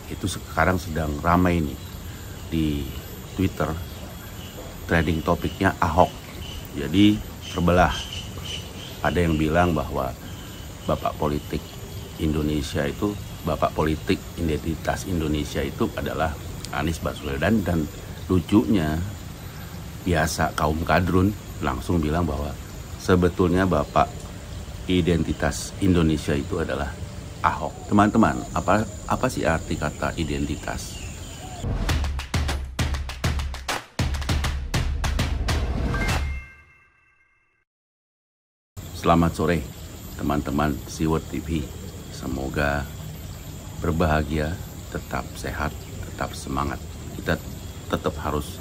itu sekarang sedang ramai nih di Twitter. Trending topiknya Ahok. Jadi terbelah. Ada yang bilang bahwa bapak politik Indonesia itu, bapak politik identitas Indonesia itu adalah Anies Baswedan, dan lucunya biasa kaum kadrun langsung bilang bahwa sebetulnya bapak identitas Indonesia itu adalah Ahok. Teman-teman, apa sih arti kata identitas? Selamat sore teman-teman Siwot TV. Semoga berbahagia, tetap sehat, tetap semangat. Kita tetap harus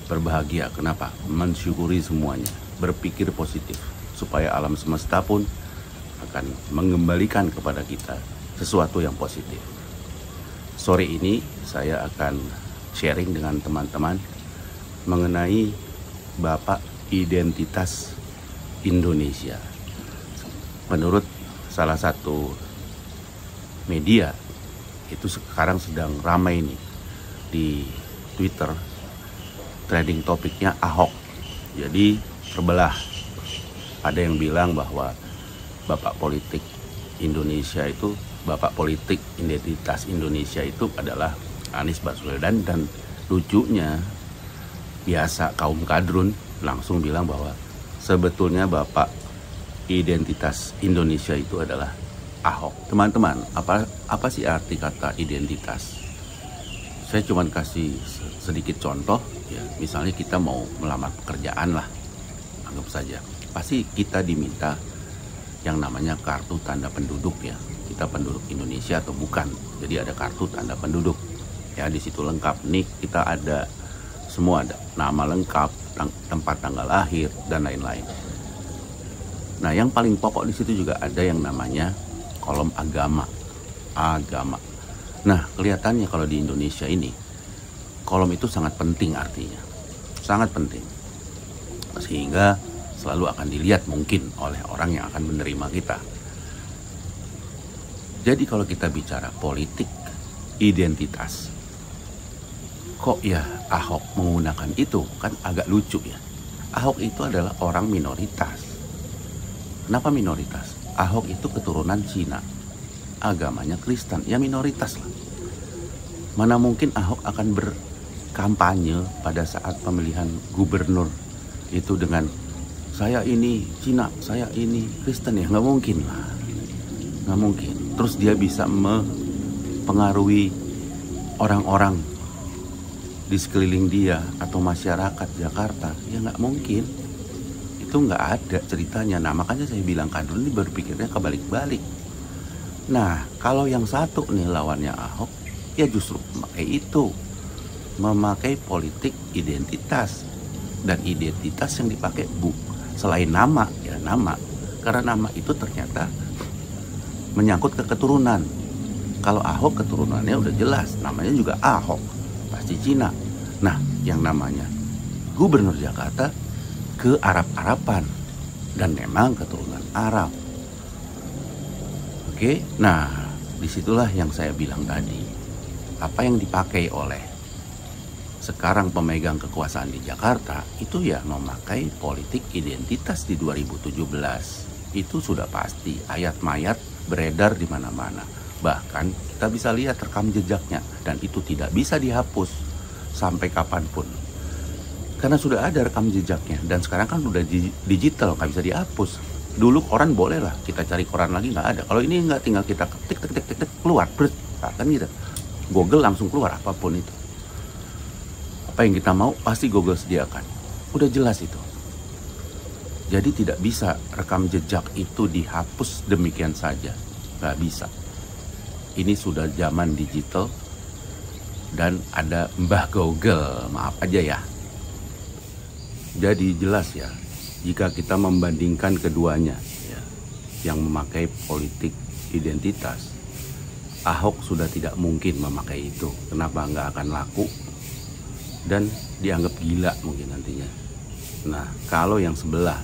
berbahagia. Kenapa? Mensyukuri semuanya, berpikir positif, supaya alam semesta pun akan mengembalikan kepada kita sesuatu yang positif. Sore ini saya akan sharing dengan teman-teman mengenai bapak identitas Indonesia. Menurut salah satu media, itu sekarang sedang ramai nih di Twitter. Trending topiknya Ahok. Jadi terbelah. Ada yang bilang bahwa bapak politik Indonesia itu, bapak politik identitas Indonesia itu adalah Anies Baswedan, dan lucunya biasa kaum kadrun langsung bilang bahwa sebetulnya bapak identitas Indonesia itu adalah Ahok. Teman-teman, apa sih arti kata identitas? Saya cuma kasih sedikit contoh ya. Misalnya kita mau melamar pekerjaan lah, anggap saja. Pasti kita diminta yang namanya kartu tanda penduduk ya. Kita penduduk Indonesia atau bukan. Jadi ada kartu tanda penduduk. Ya, di situ lengkap nih, kita ada semua, ada nama lengkap, tempat tanggal lahir, dan lain-lain. Nah, yang paling pokok di situ juga ada yang namanya kolom agama. Nah, kelihatannya kalau di Indonesia ini, kolom itu sangat penting artinya. Sangat penting. Sehingga selalu akan dilihat mungkin oleh orang yang akan menerima kita. Jadi kalau kita bicara politik identitas, kok ya Ahok menggunakan itu? Kan agak lucu ya. Ahok itu adalah orang minoritas. Kenapa minoritas? Ahok itu keturunan Cina, agamanya Kristen, ya minoritas lah. Mana mungkin Ahok akan berkampanye pada saat pemilihan gubernur itu dengan saya ini Cina, saya ini Kristen, ya nggak mungkin lah, nggak mungkin. Terus dia bisa mempengaruhi orang-orang di sekeliling dia atau masyarakat Jakarta, ya nggak mungkin. Itu nggak ada ceritanya. Nah, makanya saya bilang kadrun ini berpikirnya kebalik-balik. Nah, kalau yang satu nih lawannya Ahok, ya justru memakai politik identitas. Dan identitas yang dipakai selain nama, ya nama. Karena nama itu ternyata menyangkut ke keturunan. Kalau Ahok keturunannya udah jelas, namanya juga Ahok, pasti Cina. Nah, yang namanya Gubernur Jakarta ke Arab-Araban, dan memang keturunan Arab. Oke, nah disitulah yang saya bilang tadi. Apa yang dipakai oleh sekarang pemegang kekuasaan di Jakarta itu ya memakai politik identitas di 2017. Itu sudah pasti, ayat mayat beredar di mana-mana. Bahkan kita bisa lihat rekam jejaknya, dan itu tidak bisa dihapus sampai kapanpun. Karena sudah ada rekam jejaknya, dan sekarang kan udah digital, nggak bisa dihapus. Dulu koran boleh lah, kita cari koran lagi nggak ada. Kalau ini nggak, tinggal kita ketik keluar, kan gitu. Google langsung keluar apapun itu. Apa yang kita mau pasti Google sediakan. Udah jelas itu. Jadi tidak bisa rekam jejak itu dihapus demikian saja, nggak bisa. Ini sudah zaman digital dan ada Mbah Google, maaf aja ya. Jadi jelas ya, jika kita membandingkan keduanya ya, yang memakai politik identitas, Ahok sudah tidak mungkin memakai itu. Kenapa? Nggak akan laku dan dianggap gila mungkin nantinya. Nah, kalau yang sebelah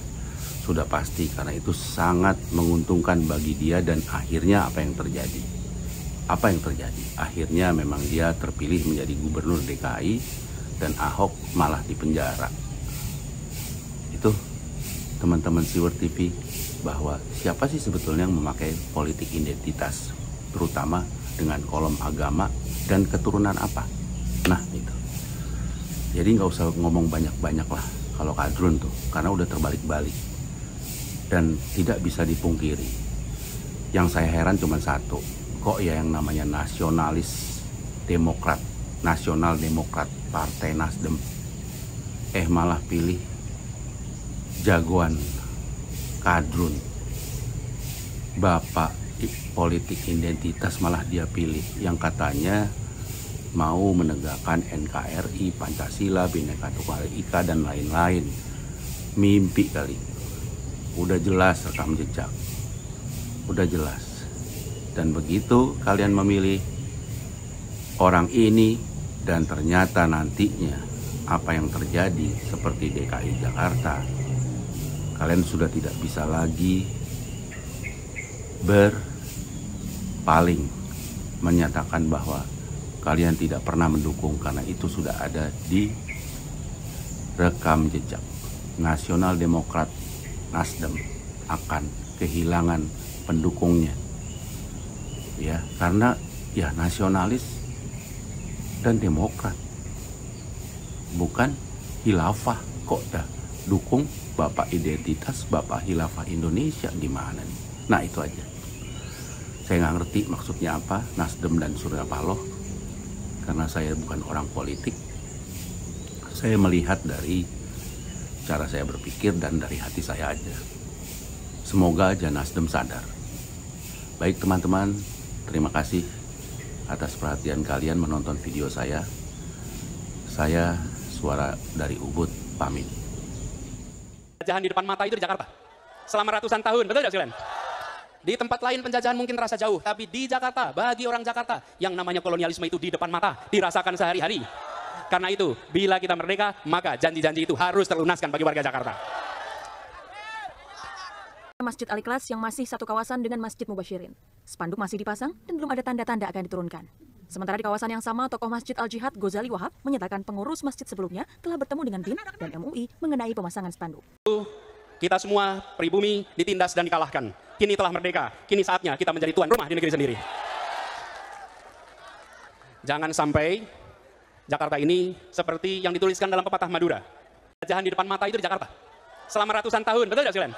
sudah pasti, karena itu sangat menguntungkan bagi dia, dan akhirnya apa yang terjadi? Apa yang terjadi? Akhirnya memang dia terpilih menjadi gubernur DKI dan Ahok malah dipenjara. Itu teman-teman Siwert TV, bahwa siapa sih sebetulnya yang memakai politik identitas, terutama dengan kolom agama dan keturunan apa. Nah itu, jadi nggak usah ngomong banyak-banyak lah kalau kadrun tuh, karena udah terbalik-balik dan tidak bisa dipungkiri. Yang saya heran cuma satu, kok ya yang namanya nasionalis Demokrat, Nasional Demokrat, Partai Nasdem, malah pilih jagoan kadrun, bapak politik identitas malah dia pilih, yang katanya mau menegakkan NKRI, Pancasila, Bhinneka Tunggal Ika dan lain-lain. Mimpi kali. Udah jelas rekam jejak, udah jelas. Dan begitu kalian memilih orang ini, dan ternyata nantinya apa yang terjadi seperti DKI Jakarta, kalian sudah tidak bisa lagi berpaling, menyatakan bahwa kalian tidak pernah mendukung, karena itu sudah ada di rekam jejak. Nasional Demokrat Nasdem akan kehilangan pendukungnya, ya, karena ya nasionalis dan demokrat, bukan hilafah. Kok dah dukung bapak identitas, bapak hilafah Indonesia, gimana nih? Nah itu aja, saya nggak ngerti maksudnya apa Nasdem dan Surya Paloh, karena saya bukan orang politik. Saya melihat dari cara saya berpikir dan dari hati saya aja. Semoga aja Nasdem sadar. Baik teman-teman, terima kasih atas perhatian kalian menonton video saya. Saya Suara dari Ubud pamit. Penjajahan di depan mata itu di Jakarta selama ratusan tahun, betul tidak sekalian? Di tempat lain penjajahan mungkin terasa jauh, tapi di Jakarta, bagi orang Jakarta, yang namanya kolonialisme itu di depan mata, dirasakan sehari-hari. Karena itu, bila kita merdeka, maka janji-janji itu harus terlunaskan bagi warga Jakarta. Masjid Al-Ikhlas yang masih satu kawasan dengan Masjid Mubasyirin. Spanduk masih dipasang dan belum ada tanda-tanda akan diturunkan. Sementara di kawasan yang sama, tokoh Masjid Al-Jihad Ghazali Wahab menyatakan pengurus masjid sebelumnya telah bertemu dengan BIN dan MUI mengenai pemasangan spanduk. Kita semua pribumi ditindas dan dikalahkan. Kini telah merdeka, kini saatnya kita menjadi tuan rumah di negeri sendiri. Jangan sampai Jakarta ini seperti yang dituliskan dalam pepatah Madura. Penjajahan di depan mata itu di Jakarta selama ratusan tahun, betul tidak sekalian?